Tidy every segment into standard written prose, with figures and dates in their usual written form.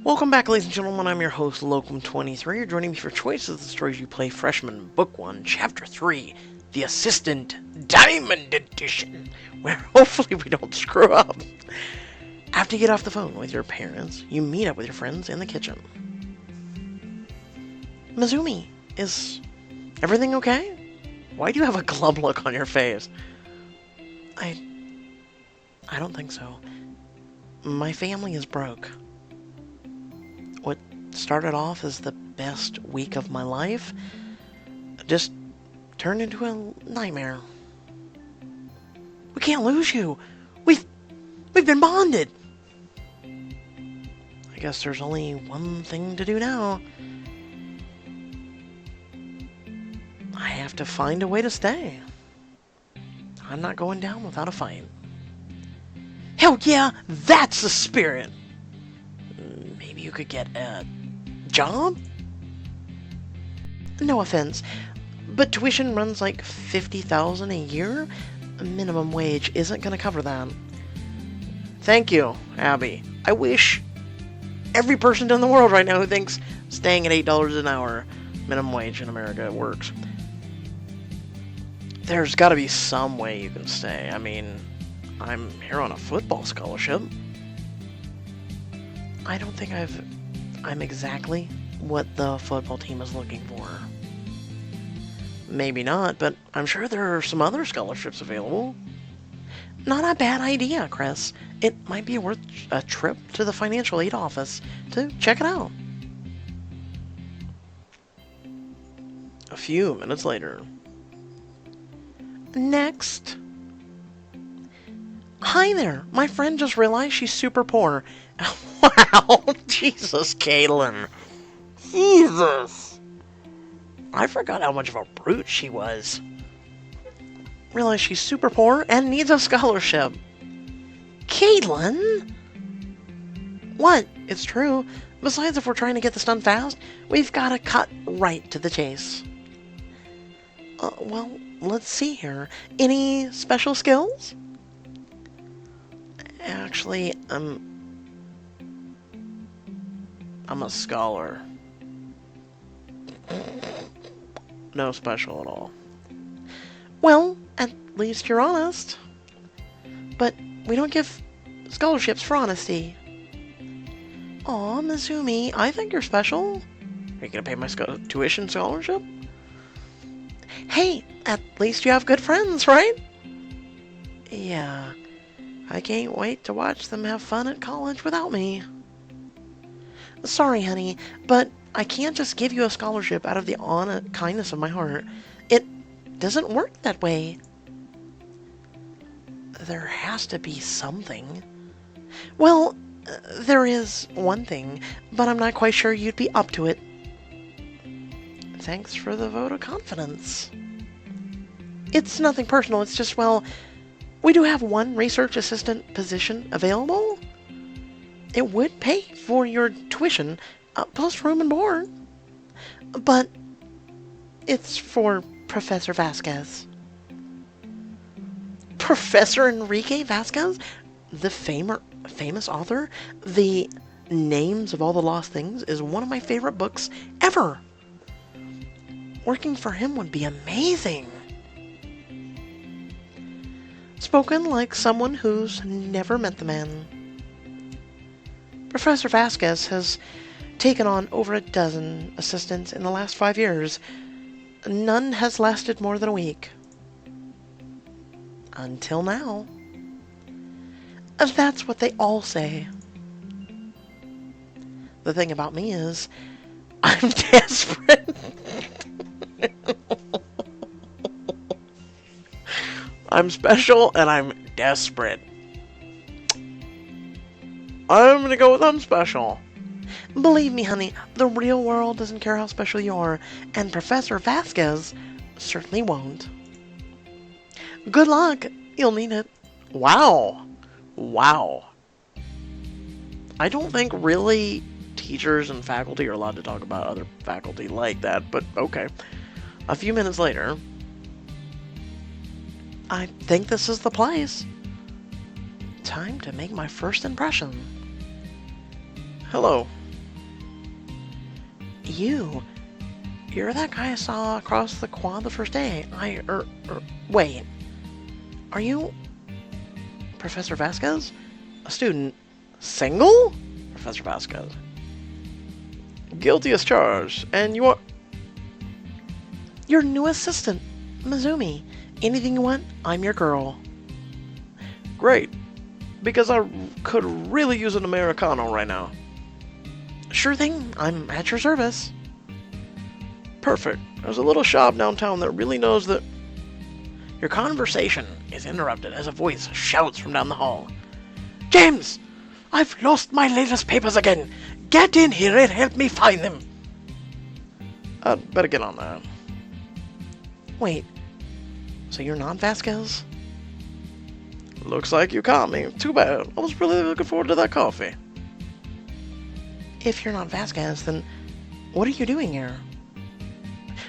Welcome back, ladies and gentlemen. I'm your host, Locum23. You're joining me for Choices of the Stories You Play Freshman, Book 1, Chapter 3, The Assistant Diamond Edition, where hopefully we don't screw up. After you get off the phone with your parents, you meet up with your friends in the kitchen. Mizumi, is everything okay? Why do you have a glum look on your face? I don't think so. My family is broke. What started off as the best week of my life just turned into a nightmare. We can't lose you. We've been bonded. I guess there's only one thing to do now. I have to find a way to stay. I'm not going down without a fight. Hell yeah, that's the spirit! Maybe you could get a job? No offense, but tuition runs like $50,000 a year? Minimum wage isn't gonna cover that. Thank you, Abby. I wish every person in the world right now who thinks staying at $8 an hour minimum wage in America works. There's gotta be some way you can stay. I mean, I'm here on a football scholarship. I don't think I'm exactly what the football team is looking for. Maybe not, but I'm sure there are some other scholarships available. Not a bad idea, Chris. It might be worth a trip to the financial aid office to check it out. A few minutes later. Next. Hi there. My friend just realized she's super poor. Wow. Jesus, Kaitlyn. Jesus. I forgot how much of a brute she was. Realized she's super poor and needs a scholarship. Kaitlyn? What? It's true. Besides, if we're trying to get this done fast, we've got to cut right to the chase. Well, let's see here. Any special skills? Actually, I'm a scholar. No special at all. Well, at least you're honest. But we don't give scholarships for honesty. Aw, Mizumi, I think you're special. Are you gonna pay my tuition scholarship? Hey, at least you have good friends, right? Yeah. I can't wait to watch them have fun at college without me. Sorry, honey, but I can't just give you a scholarship out of the honest kindness of my heart. It doesn't work that way. There has to be something. Well, there is one thing, but I'm not quite sure you'd be up to it. Thanks for the vote of confidence. It's nothing personal, it's just, well, we do have one research assistant position available. It would pay for your tuition, plus room and board. But it's for Professor Vasquez. Professor Enrique Vasquez? The famous author? The Names of All the Lost Things is one of my favorite books ever. Working for him would be amazing. Spoken like someone who's never met the man. Professor Vasquez has taken on over a dozen assistants in the last 5 years. None has lasted more than a week. Until now. That's what they all say. The thing about me is, I'm desperate. I'm special and I'm desperate. I'm gonna go with I'm special. Believe me, honey, the real world doesn't care how special you are, and Professor Vasquez certainly won't. Good luck. You'll need it. Wow. Wow. I don't think really teachers and faculty are allowed to talk about other faculty like that, but okay. A few minutes later, I think this is the place. Time to make my first impression. Hello. You. You're that guy I saw across the quad the first day. Wait. Are you Professor Vasquez? A student? Single? Professor Vasquez. Guilty as charged, and you are... Your new assistant, Mizumi. Anything you want, I'm your girl. Great, because I could really use an Americano right now. Sure thing, I'm at your service. Perfect. There's a little shop downtown that really knows that... Your conversation is interrupted as a voice shouts from down the hall. James! I've lost my latest papers again. Get in here and help me find them. I'd better get on that. Wait, so you're not Vasquez? Looks like you caught me. Too bad. I was really looking forward to that coffee. If you're not Vasquez, then what are you doing here?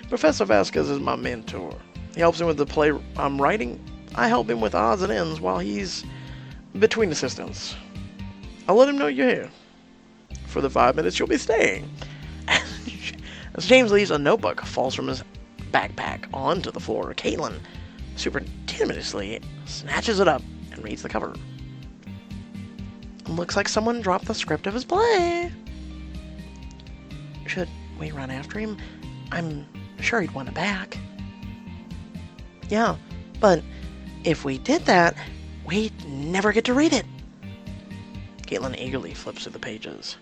Professor Vasquez is my mentor. He helps me with the play I'm writing. I help him with odds and ends while he's between assistants. I'll let him know you're here. For the 5 minutes you'll be staying. As James leaves, a notebook falls from his backpack onto the floor. Kaitlyn, super timorously, snatches it up and reads the cover. Looks like someone dropped the script of his play. Should we run after him? I'm sure he'd want it back. Yeah, but if we did that, we'd never get to read it. Kaitlyn eagerly flips through the pages.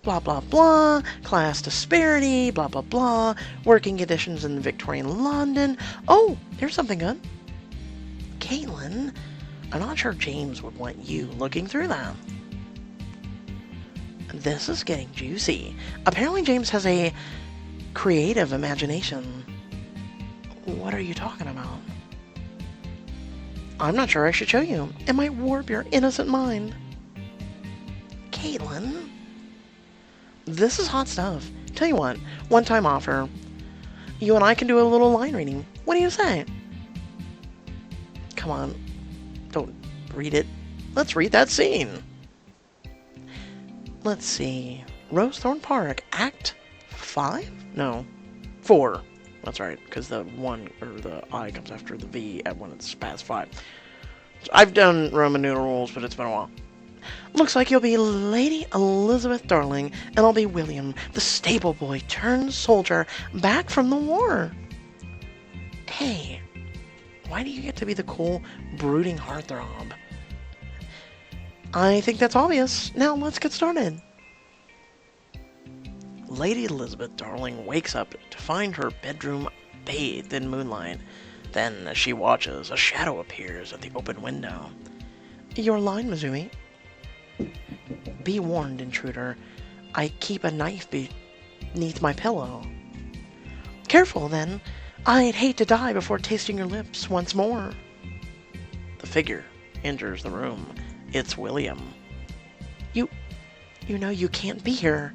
Blah, blah, blah, class disparity, blah, blah, blah, working conditions in Victorian London. Oh, there's something good. Kaitlyn, I'm not sure James would want you looking through that. This is getting juicy. Apparently James has a creative imagination. What are you talking about? I'm not sure I should show you. It might warp your innocent mind. Kaitlyn? This is hot stuff. Tell you what, one-time offer. You and I can do a little line reading. What do you say? Come on. Don't read it. Let's read that scene. Let's see. Rosethorn Park, Act 5? No, 4. That's right, because the 1 or the I comes after the V when it's past 5. I've done Roman numerals, but it's been a while. Looks like you'll be Lady Elizabeth Darling, and I'll be William, the stable boy turned soldier back from the war. Hey, why do you get to be the cool, brooding heartthrob? I think that's obvious. Now let's get started. Lady Elizabeth Darling wakes up to find her bedroom bathed in moonlight. Then, as she watches, a shadow appears at the open window. Your line, Mizumi. Be warned, intruder. I keep a knife beneath my pillow. Careful, then. I'd hate to die before tasting your lips once more. The figure enters the room. It's William. You know you can't be here.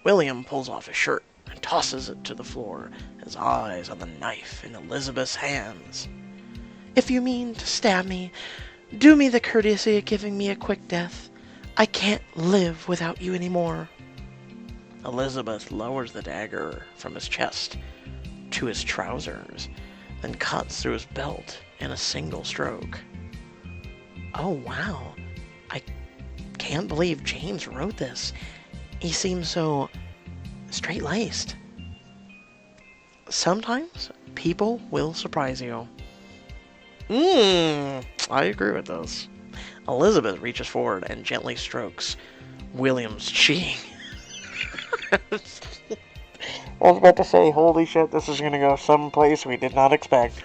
William pulls off his shirt and tosses it to the floor, his eyes on the knife in Elizabeth's hands. If you mean to stab me, do me the courtesy of giving me a quick death. I can't live without you anymore. Elizabeth lowers the dagger from his chest to his trousers, then cuts through his belt in a single stroke. Oh wow, I can't believe James wrote this. He seems so straight-laced. Sometimes people will surprise you. I agree with this. Elizabeth reaches forward and gently strokes William's cheek. I was about to say, holy shit, this is gonna go someplace we did not expect.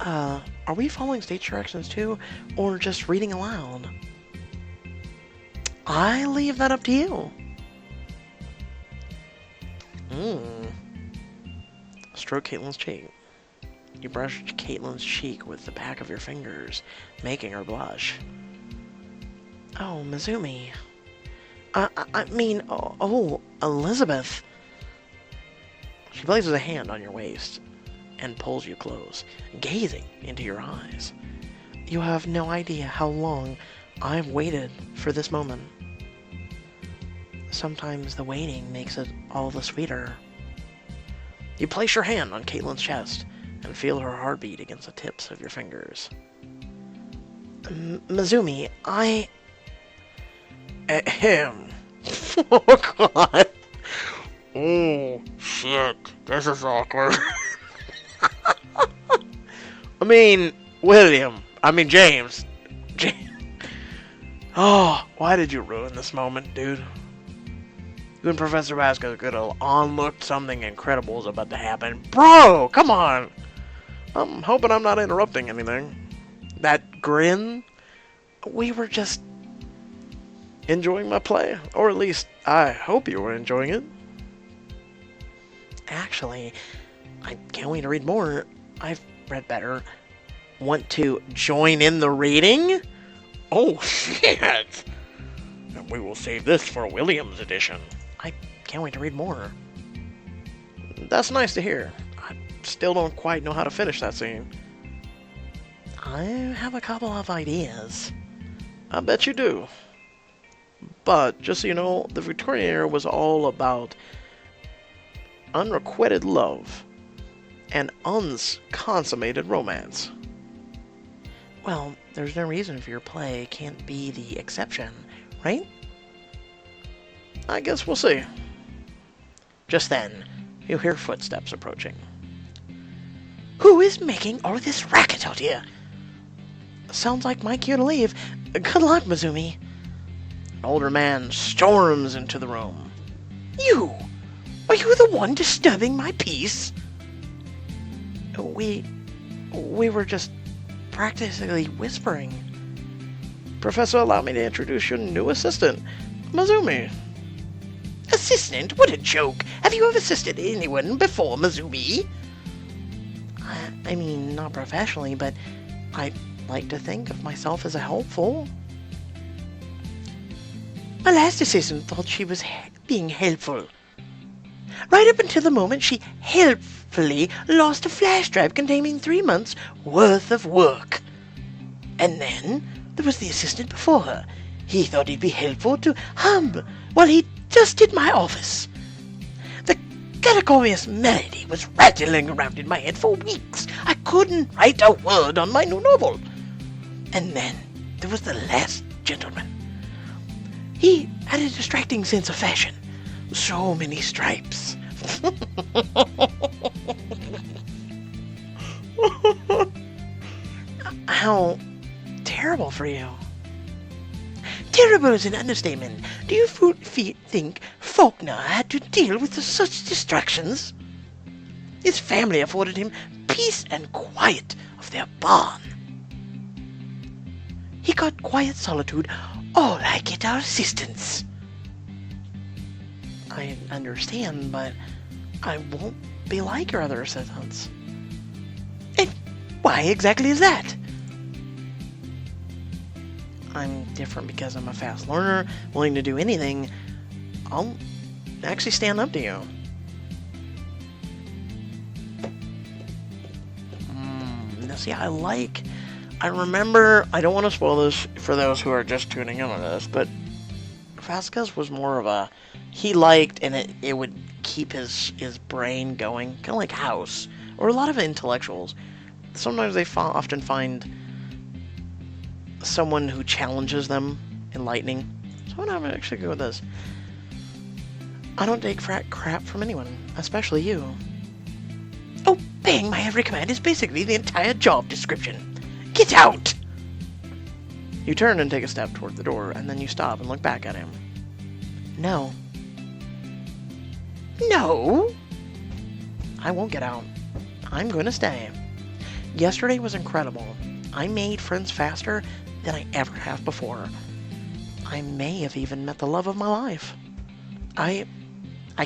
Are we following stage directions too, or just reading aloud? I leave that up to you. Stroke Kaitlyn's cheek. You brush Kaitlyn's cheek with the back of your fingers, making her blush. Oh, Mizumi. Oh, Elizabeth. She places a hand on your waist and pulls you close, gazing into your eyes. You have no idea how long I've waited for this moment. Sometimes the waiting makes it all the sweeter. You place your hand on Kaitlyn's chest and feel her heartbeat against the tips of your fingers. Mizumi, I... Ahem. Oh, God. Oh, shit. This is awkward. James. Oh, why did you ruin this moment, dude? You and Professor Vasquez could have onlooked something incredible was about to happen. Bro, come on! I'm hoping I'm not interrupting anything. That grin? We were just... enjoying my play. Or at least, I hope you were enjoying it. Actually, I can't wait to read more. I've read better. Want to join in the reading? Oh, shit! And we will save this for William's edition. I can't wait to read more. That's nice to hear. I still don't quite know how to finish that scene. I have a couple of ideas. I bet you do. But, just so you know, the Victorian era was all about unrequited love and unconsummated romance. Well, there's no reason for your play can't be the exception, right? I guess we'll see. Just then, you hear footsteps approaching. Who is making all this racket out here? Sounds like my cue to leave. Good luck, Mizumi. An older man storms into the room. You! Are you the one disturbing my peace? We were just practically whispering. Professor, allow me to introduce your new assistant, Mizumi. Assistant? What a joke! Have you ever assisted anyone before, Mizumi? I mean, not professionally, but I like to think of myself as a helpful. My last assistant thought she was being helpful. Right up until the moment she helpfully lost a flash drive containing 3 months' worth of work. And then there was the assistant before her. He thought he'd be helpful to hum while he dusted my office. The cacophonous melody was rattling around in my head for weeks. I couldn't write a word on my new novel. And then there was the last gentleman. He had a distracting sense of fashion. So many stripes. How terrible for you. Terrible is an understatement. Do you think Faulkner had to deal with such distractions? His family afforded him peace and quiet of their barn. He got quiet solitude. All I get are assistants. I understand, but I won't be like your other assistants. And why exactly is that? I'm different because I'm a fast learner, willing to do anything. I'll actually stand up to you. Now see, I remember, I don't want to spoil this for those who are just tuning in on this, but Vasquez was more of a, he liked, and it would keep his brain going, kind of like House, or a lot of intellectuals. Sometimes they often find someone who challenges them enlightening. So I'm gonna actually go with this. I don't take crap from anyone, especially you. Obeying my every command is basically the entire job description. Get out! You turn and take a step toward the door, and then you stop and look back at him. No. No? I won't get out. I'm going to stay. Yesterday was incredible. I made friends faster than I ever have before. I may have even met the love of my life. I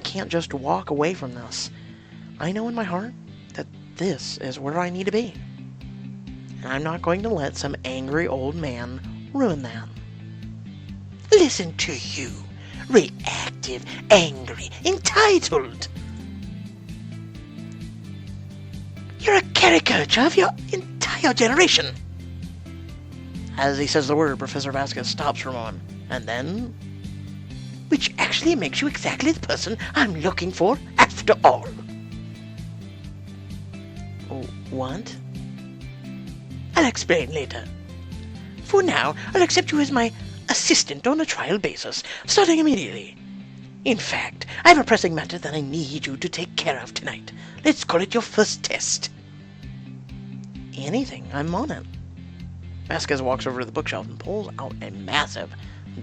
can't just walk away from this. I know in my heart that this is where I need to be. And I'm not going to let some angry old man ruin that. Listen to you. Reactive, angry, entitled. You're a caricature of your entire generation. As he says the word, Professor Vasquez stops for a moment, and then which actually makes you exactly the person I'm looking for after all. What? I'll explain later. For now, I'll accept you as my assistant on a trial basis, starting immediately. In fact, I have a pressing matter that I need you to take care of tonight. Let's call it your first test. Anything, I'm on it. Vasquez walks over to the bookshelf and pulls out a massive,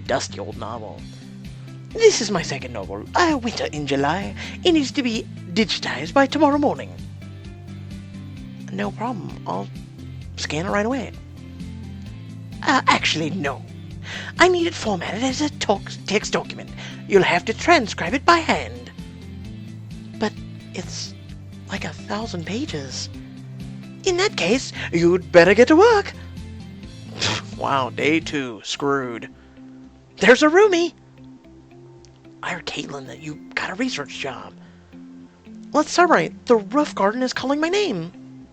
dusty old novel. This is my second novel, Winter in July. It needs to be digitized by tomorrow morning. No problem. I'll scan it right away. Actually, no. I need it formatted as a text document. You'll have to transcribe it by hand. But it's like 1,000 pages. In that case, you'd better get to work. Wow, day 2. Screwed. There's a roomie. I heard Kaitlyn that you got a research job. Let's celebrate. The roof garden is calling my name.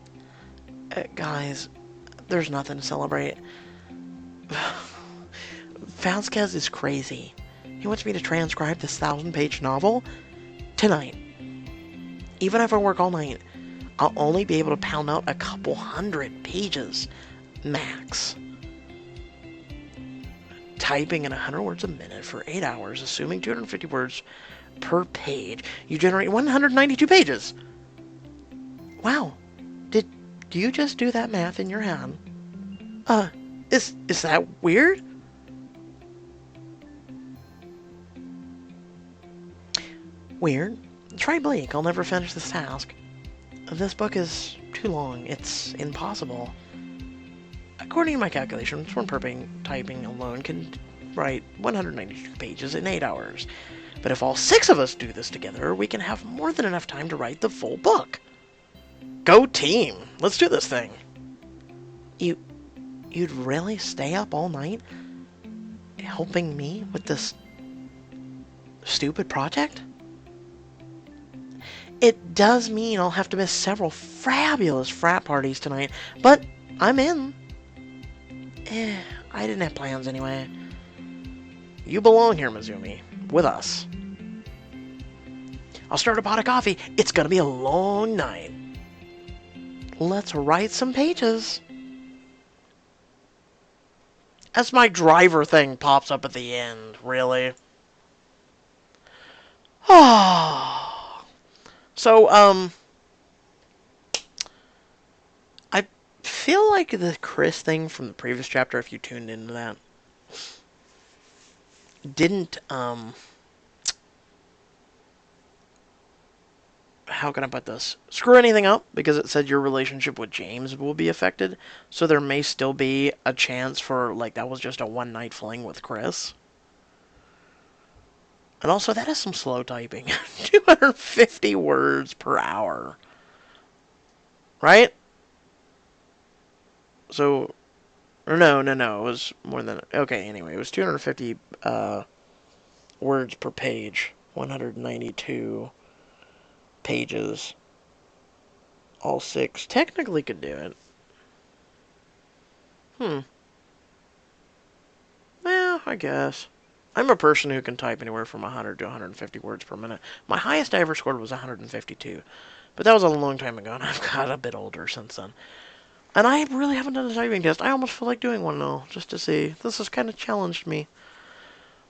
Guys, there's nothing to celebrate. Vasquez is crazy. He wants me to transcribe this 1,000-page novel tonight. Even if I work all night, I'll only be able to pound out a couple hundred pages, max. Typing in 100 words a minute for 8 hours, assuming 250 words per page, you generate 192 pages. Wow. Do you just do that math in your head? Is that weird? Weird? Try Blake. I'll never finish this task. This book is too long. It's impossible. According to my calculations, one person typing alone can write 192 pages in 8 hours. But if all 6 of us do this together, we can have more than enough time to write the full book. Go team! Let's do this thing. You'd really stay up all night helping me with this stupid project? It does mean I'll have to miss several fabulous frat parties tonight, but I'm in. I didn't have plans anyway. You belong here, Mizumi. With us. I'll start a pot of coffee. It's gonna be a long night. Let's write some pages. As my driver thing pops up at the end, really. So, I feel like the Chris thing from the previous chapter, if you tuned into that, didn't, how can I put this? Screw anything up, because it said your relationship with James will be affected, so there may still be a chance for, like, that was just a one-night fling with Chris. And also, that is some slow typing. 250 words per hour. Right? So, or no, it was more than, okay, anyway, it was 250 words per page. 192 pages. All 6 technically could do it. Well, I guess. I'm a person who can type anywhere from 100 to 150 words per minute. My highest I ever scored was 152. But that was a long time ago, and I've got a bit older since then. And I really haven't done a typing test. I almost feel like doing one now, just to see. This has kind of challenged me.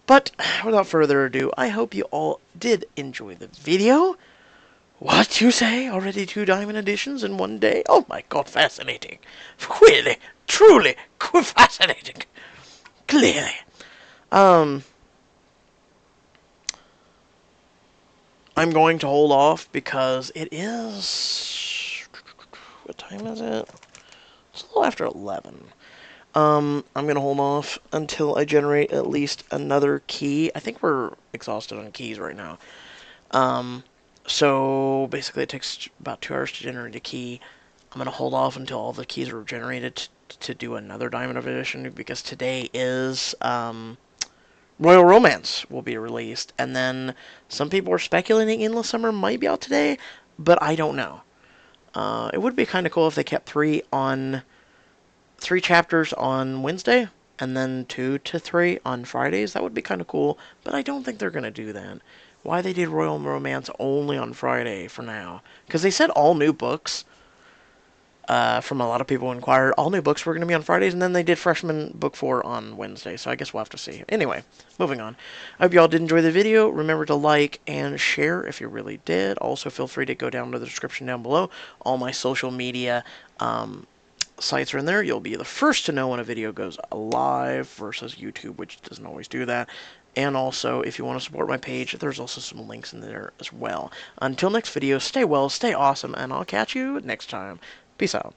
But, without further ado, I hope you all did enjoy the video. What you say? Already 2 diamond editions in one day? Oh my god, fascinating. Really, truly, fascinating. Clearly. I'm going to hold off because it is... What time is it? It's a little after 11. I'm going to hold off until I generate at least another key. I think we're exhausted on keys right now. So basically it takes about 2 hours to generate a key. I'm going to hold off until all the keys are generated to do another Diamond Edition, because today is... Royal Romance will be released, and then some people are speculating Endless Summer might be out today, but I don't know. It would be kind of cool if they kept 3 chapters on Wednesday, and then 2 to 3 on Fridays. That would be kind of cool, but I don't think they're going to do that. Why they did Royal Romance only on Friday for now? Because they said all new books, from a lot of people who inquired, all new books were going to be on Fridays, and then they did Freshman Book 4 on Wednesday, so I guess we'll have to see. Anyway, moving on. I hope y'all did enjoy the video. Remember to like and share if you really did. Also, feel free to go down to the description down below. All my social media sites are in there. You'll be the first to know when a video goes live versus YouTube, which doesn't always do that. And also, if you want to support my page, there's also some links in there as well. Until next video, stay well, stay awesome, and I'll catch you next time. Peace out.